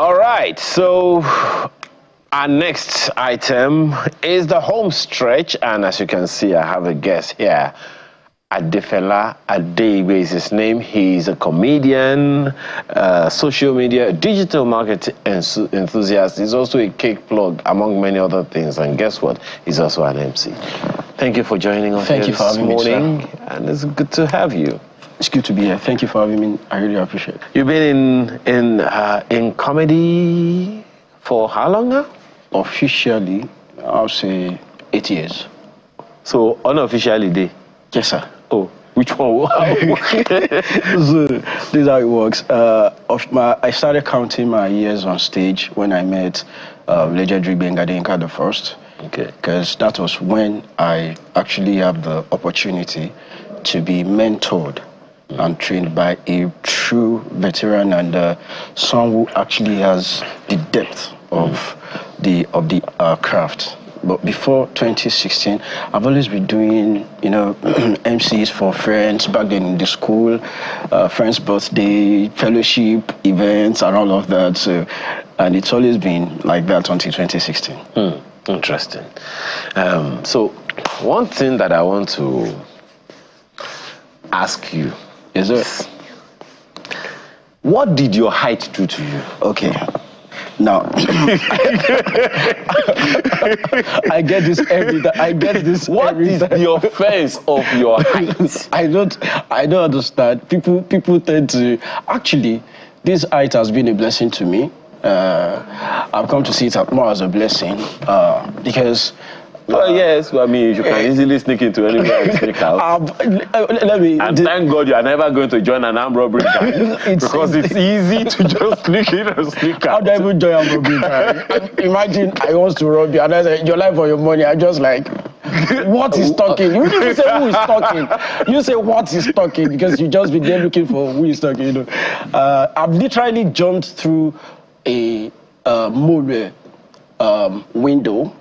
All right, so our next item is the home stretch, and as you can see, I have a guest here. Phelar is his name. He's a comedian, social media, digital marketing enthusiast. He's also a cake plug, among many other things. And guess what? He's also an MC. Thank you for joining us Thank you for having me, morning, sir. and it's good to have you. It's good to be here. Thank you for having me. I really appreciate it. You've been in comedy for how long now? Officially, I'll say 8 years. So unofficially, Yes, sir. oh, which one? So, this is how it works. I started counting my years on stage when I met legendary Benga Denka the first. Okay. Because that was when I actually have the opportunity to be mentored and trained by a true veteran and someone who actually has the depth of the craft. But before 2016, I've always been doing, MCs for friends back then in the school, friends' birthday, fellowship events, and all of that. So, and it's always been like that until 2016. Interesting. So, one thing that I want to ask you is what did your height do to you? Okay. Now, I get this every time. What is the offense of your height? I don't understand. People tend to actually. This height has been a blessing to me. I've come to see it more as a blessing because. Oh yes, I mean you can easily sneak into anywhere and sneak out. Thank God you are never going to join an armed robbery gang because it's easy to just sneak in and sneak out. How do I even join an armed robbery gang? Imagine I want to rob you and I say your life or your money. I just like, what is talking? You didn't say who is talking. You say what is talking because you just be there looking for who is talking. I've literally jumped through a mole window.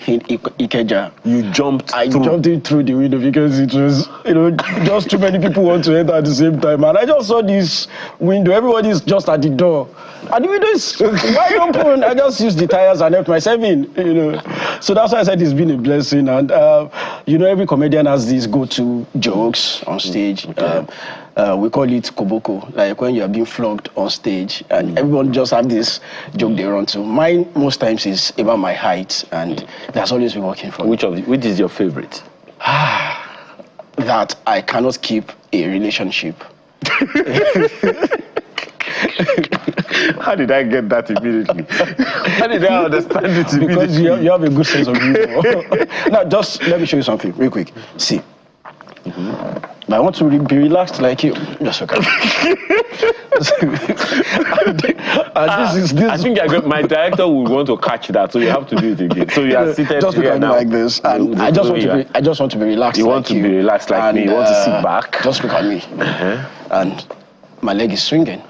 In Ikeja. You jumped I jumped in through the window because it was, just too many people want to enter at the same time. And I just saw this window. Everybody's just at the door. And the window is wide open. I just used the tires and helped myself in, So that's why I said it's been a blessing. And, every comedian has these go-to jokes on stage. Okay. We call it koboko, like when you are being flogged on stage and everyone just have this joke they run to. Mine most times is about my height and that's always been working for me. Which is your favorite? That I cannot keep a relationship. How did I get that immediately? How did I understand it immediately? Because you have a good sense of humor. Now, just let me show you something real quick. See. I want to be relaxed like you. Just okay. I think my director would want to catch that, so you have to do it again. So you are seated just here now. Like this, and I just want to be relaxed. You want to be relaxed like me. You want to sit back. Just look at me, and my leg is swinging.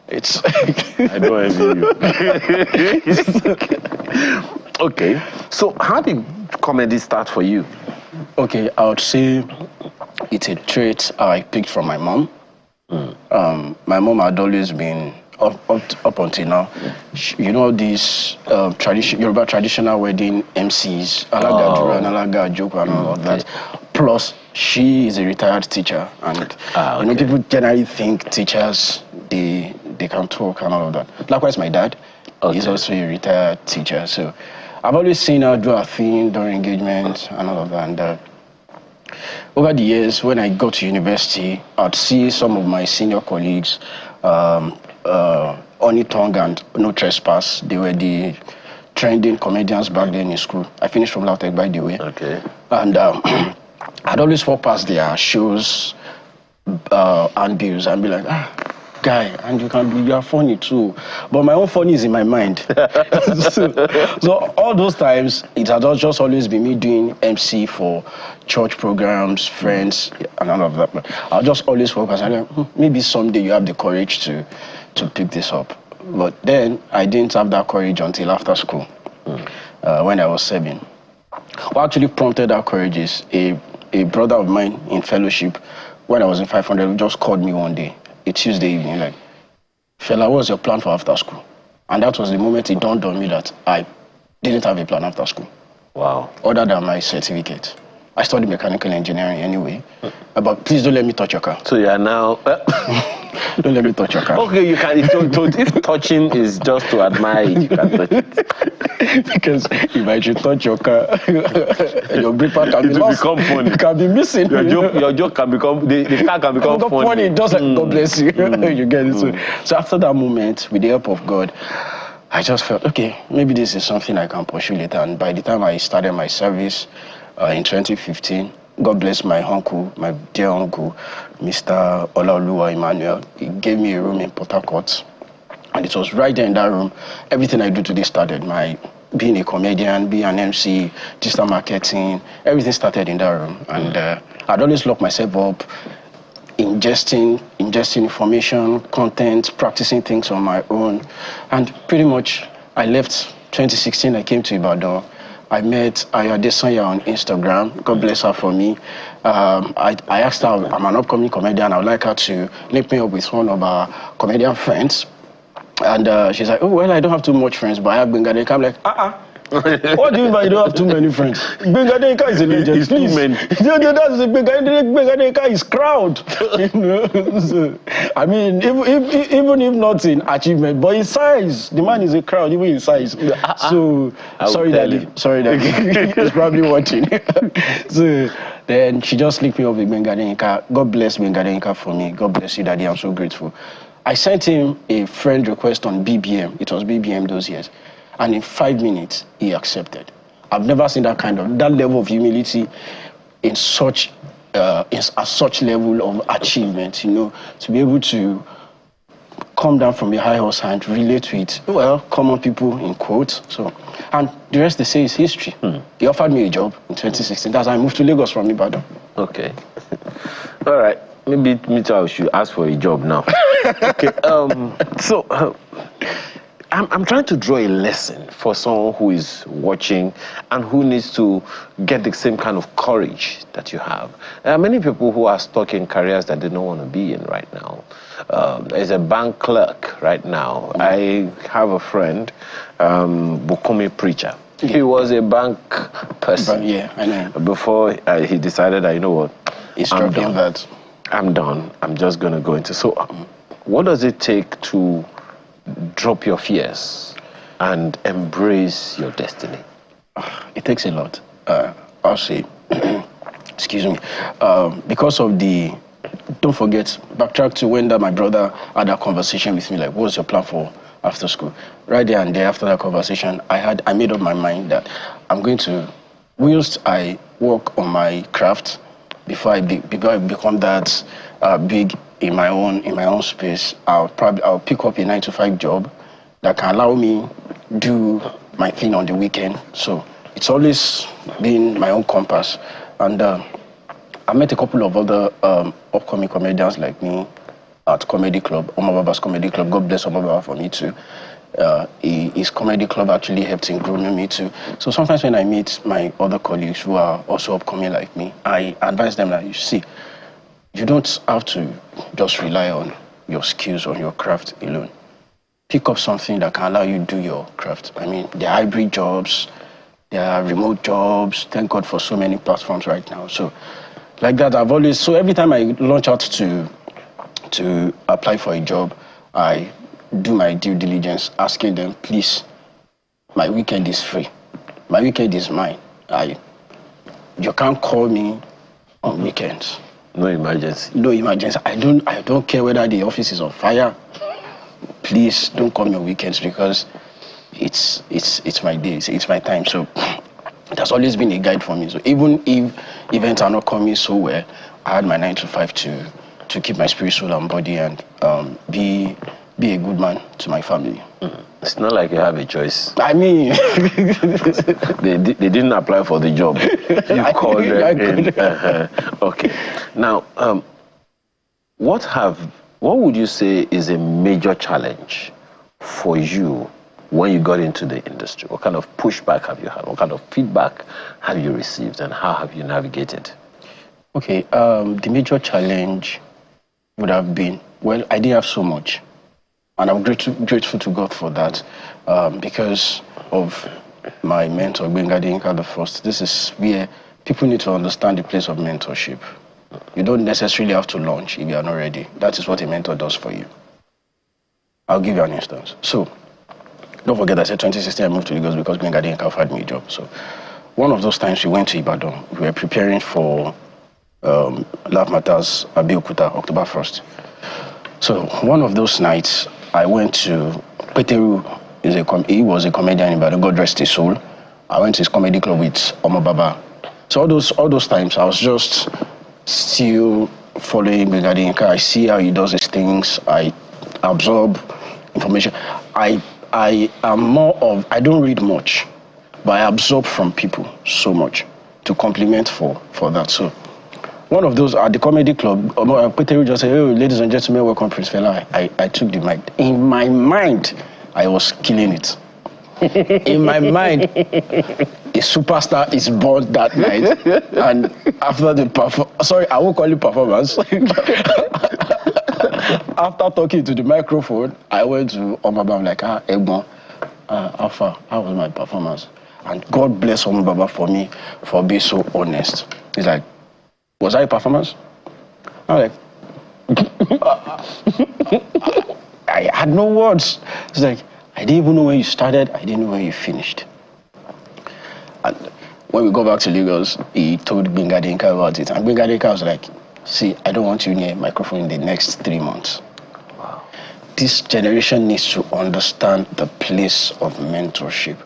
It's. I don't envy you. Okay, so how did comedy start for you? Okay, I would say it's a trait I picked from my mom. My mom had always been, up until now, these Yoruba traditional wedding MCs, Alagadura and Alagajoku and all of that. Plus, she is a retired teacher, and people generally think teachers, they can talk and all of that. Likewise, my dad is also a retired teacher, so I've always seen her do her thing during engagement and all of that. And over the years, when I got to university, I'd see some of my senior colleagues, Onitong and No Trespass. They were the trending comedians back then in school. I finished from Lautech, by the way. Okay. And I'd always walk past their shows and bills and be like, guy, and you are funny too. But my own funny is in my mind. so all those times, it had just always been me doing MC for church programs, friends, and all of that. But I'll just always focus on maybe someday you have the courage to pick this up. But then I didn't have that courage until after school, when I was 7. What actually prompted that courage is a brother of mine in fellowship, when I was in 500, just called me one day, a Tuesday evening, like, Phelar, what's your plan for after school? And that was the moment it dawned on me that I didn't have a plan after school. Wow. Other than my certificate. I studied mechanical engineering anyway. But please don't let me touch your car. So you are now... Don't let me touch your car. Okay, you can. If touching is just to admire it, you can touch it. Because if I should touch your car, your brake pad can be lost. Become funny. It can be missing. Your joke can become... The car can become funny. Just like, God bless you. You get it. So after that moment, with the help of God, I just felt, okay, maybe this is something I can pursue later. And by the time I started my service in 2015, God bless my uncle, my dear uncle, Mr. Olaoluwa Emmanuel. He gave me a room in Port Harcourt. And it was right there in that room. Everything I do today started. My being a comedian, being an MC, digital marketing, everything started in that room. And I'd always lock myself up, ingesting information, content, practicing things on my own. And pretty much I left 2016, I came to Ibadan. I met Adella on Instagram. God bless her for me. I asked her, I'm an upcoming comedian. I would like her to link me up with one of our comedian friends. And she's like, oh, well, I don't have too much friends, but I have Bengadeka. I'm like, what do you mean by you don't have too many friends? Bengadeka is a legend. It's too many. Bengadeka is crowd. So, I mean, even if not in achievement, but in size, the man is a crowd, even in size. So, sorry, Daddy. He's probably watching. So, then she just linked me up with Bengadeka. God bless Bengadeka for me. God bless you, Daddy. I'm so grateful. I sent him a friend request on BBM. It was BBM those years. And in 5 minutes, he accepted. I've never seen that level of humility in such level of achievement, you know, to be able to come down from a high horse and relate to it. Well, common people in quotes. So, and the rest they say is history. He offered me a job in 2016. That's how I moved to Lagos from Ibadan. Okay. All right. Maybe me too, I should ask for a job now. Okay. I'm trying to draw a lesson for someone who is watching and who needs to get the same kind of courage that you have. There are many people who are stuck in careers that they don't want to be in right now. There's a bank clerk right now. I have a friend, Bukumi Preacher. He was a bank person. Yeah, I know. Before he decided that, you know what, I'm done. I'm just going to go into... So what does it take to drop your fears and embrace your destiny? It takes a lot. I'll say, excuse me, because of the... Don't forget, backtrack to when my brother had that conversation with me, like, what's your plan for after school? Right there and there, after that conversation, I made up my mind that I'm going to... Whilst I work on my craft, before I become that big in my own space, I'll pick up a 9-to-5 job that can allow me do my thing on the weekend. So it's always been my own compass. And I met a couple of other upcoming comedians like me at Comedy Club, Omababa's Comedy Club. God bless Omababa for me too. His comedy club actually helped in grooming me too. So sometimes when I meet my other colleagues who are also upcoming like me, I advise them that, you see, you don't have to just rely on your skills, on your craft alone. Pick up something that can allow you to do your craft. I mean, there are hybrid jobs, there are remote jobs. Thank God for so many platforms right now. So like that, so every time I launch out to apply for a job, I do my due diligence, asking them, please, my weekend is free. My weekend is mine. You can't call me on weekends. No emergency. No emergency. I don't care whether the office is on fire. Please don't call me on weekends because it's my day. It's my time. So it has always been a guide for me. So even if events are not coming so well, I had my 9-to-5 to keep my spirit, soul, and body and be a good man to my family. It's not like you have a choice. I mean, they didn't apply for the job. You called them in. Okay. Now, what would you say is a major challenge for you when you got into the industry? What kind of pushback have you had? What kind of feedback have you received, and how have you navigated? Okay. The major challenge would have been, well, I didn't have so much. And I'm grateful to God for that, because of my mentor, Gbenga Adeyinka the first. This is where people need to understand the place of mentorship. You don't necessarily have to launch if you are not ready. That is what a mentor does for you. I'll give you an instance. So, don't forget I said 2016 I moved to Lagos because Gbenga Adeyinka offered me a job. So, one of those times we went to Ibadan. We were preparing for Love Matters Abeokuta, October 1st. So, one of those nights, I went to Peteru. He was a comedian in Ibadan, God rest his soul. I went to his comedy club with Omo Baba. So all those times, I was just still following Gbenga Adeyinka. I see how he does his things. I absorb information. I am more of, I don't read much, but I absorb from people so much to compliment for that. So one of those at the comedy club, Peter just said, "Oh, ladies and gentlemen, welcome Prince Phelar." I took the mic. In my mind, I was killing it. In my mind, a superstar is born that night. And after the sorry, I won't call it performance. After talking to the microphone, I went to Omaba. I'm like, Egbon, how was my performance? And God bless Omaba for me for being so honest. He's like, was I a performance? I'm like, I had no words. It's like, I didn't even know when you started. I didn't know when you finished. And when we go back to Lagos, he told Gbenga Adeyinka about it. And Gbenga Adeyinka was like, see, I don't want you near a microphone in the next 3 months. Wow. This generation needs to understand the place of mentorship.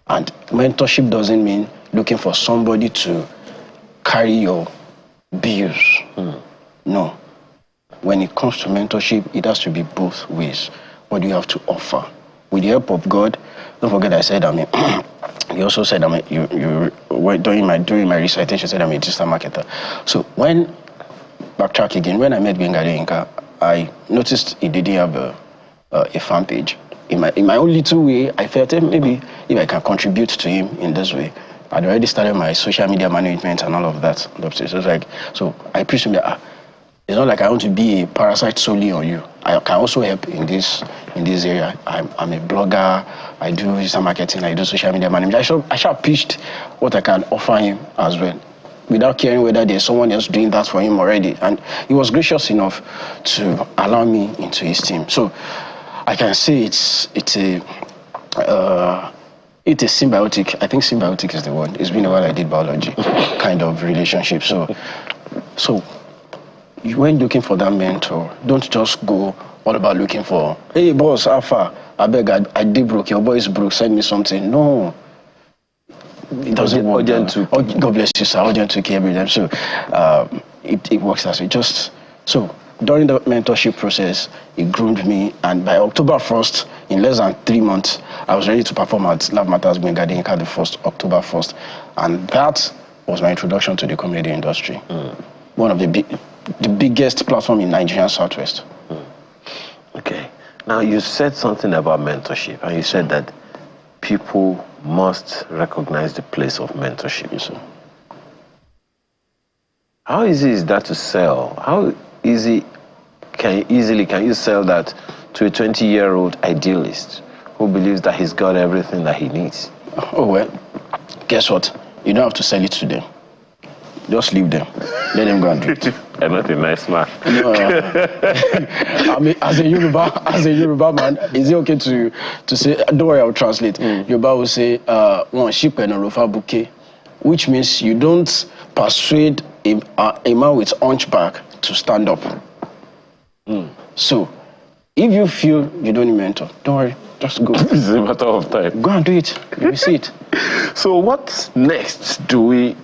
And mentorship doesn't mean looking for somebody to carry your bills. No. When it comes to mentorship, it has to be both ways. What do you have to offer? With the help of God, don't forget I said, he also said, during my recitation, said I'm a digital marketer. So backtrack again, when I met Gbenga Adeyinka, I noticed he didn't have a fan page. In my own little way, I felt maybe if I can contribute to him in this way. I'd already started my social media management and all of that. So I preached to him that it's not like I want to be a parasite solely on you. I can also help in this area. I'm a blogger. I do digital marketing. I do social media management. I shall pitched what I can offer him as well, without caring whether there's someone else doing that for him already. And he was gracious enough to allow me into his team. So I can say it's a symbiotic. I think symbiotic is the word. It's been a while I did biology kind of relationship. So when looking for that mentor, don't just go all about looking for, hey boss, how far? I beg, I did broke, your boy is broke, send me something. No. It doesn't work. God bless you, sir. Urgent to care them. So it works as way. So during the mentorship process, it groomed me, and by October 1st, in less than 3 months, I was ready to perform at Love Matters Gbenga Adeyinka the first, October 1st. And that was my introduction to the comedy industry. One of the biggest platform in Nigerian Southwest. Okay. Now you said something about mentorship, and you said that people must recognize the place of mentorship. Yes, sir. How easy is that to sell? How easy can you sell that to a 20-year-old idealist who believes that he's got everything that he needs? Oh well, guess what? You don't have to sell it to them. Just leave them. Let them go and do it. I'm not a nice man. No, I mean, as a Yoruba man, is it okay to say? Don't worry, I'll translate. Yoruba will say, "One sheep and a rofa bouquet," which means you don't persuade a man with hunchback to stand up. So, if you feel you don't need mentor, don't worry, just go. It's a matter of time. Go and do it. You will see it. So, what next do we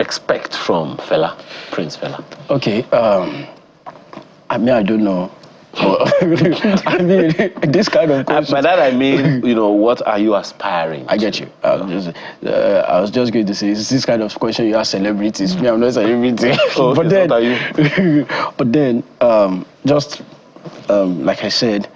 expect from Prince Phelar? Okay, I don't know. I mean, this kind of question. By that I mean, what are you aspiring? I get you. I was just going to say, it's this kind of question you ask celebrities. Me, I'm not a celebrity. Okay, but then, what are you? But then, like I said,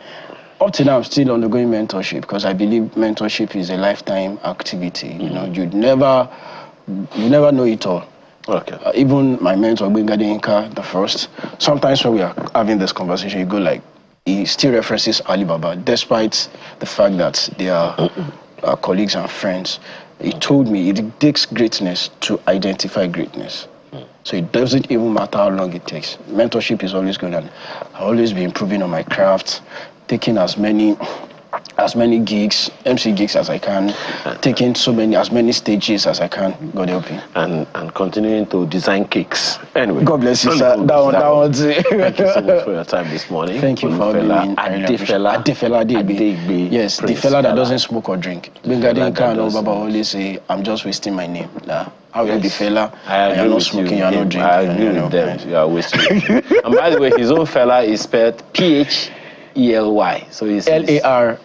up to now, I'm still undergoing mentorship because I believe mentorship is a lifetime activity. You never know it all. Okay. Even my mentor, Gbenga Adeyinka, the first, sometimes when we are having this conversation, you go like, he still references Alibaba, despite the fact that they are colleagues and friends. He told me it takes greatness to identify greatness. So it doesn't even matter how long it takes. Mentorship is always good, and I'll always be improving on my craft, taking as many gigs, MC gigs as I can, taking as many stages as I can. God help you. And continuing to design cakes. Anyway. God bless you, sir. That one. Thank you so much for your time this morning. Thank you for having me. Adella Adegbe. Yes, the fella that doesn't smoke or drink. Bengadinka and Baba always say, I'm just wasting my name. How will you be Phelar? You're not smoking, you're not drinking. I agree with them. You are wasting. And by the way, his own Phelar is spelled P-H-E-L-Y. So it's L-A-R.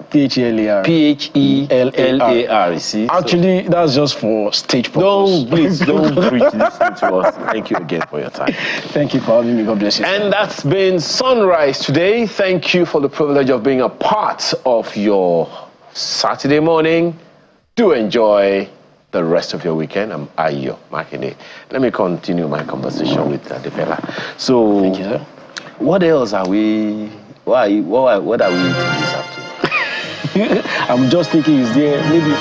Phelar. Phelar. See? Actually, that's just for stage purpose. Don't preach listening to us. Thank you again for your time. Thank you for having me. God bless you. And that's been Sunrise today. Thank you for the privilege of being a part of your Saturday morning. Do enjoy the rest of your weekend. I'm Ayo Makinde. Let me continue my conversation with Adella. So, thank you, sir. What else are we? What are we eating this afternoon? I'm just thinking, is there maybe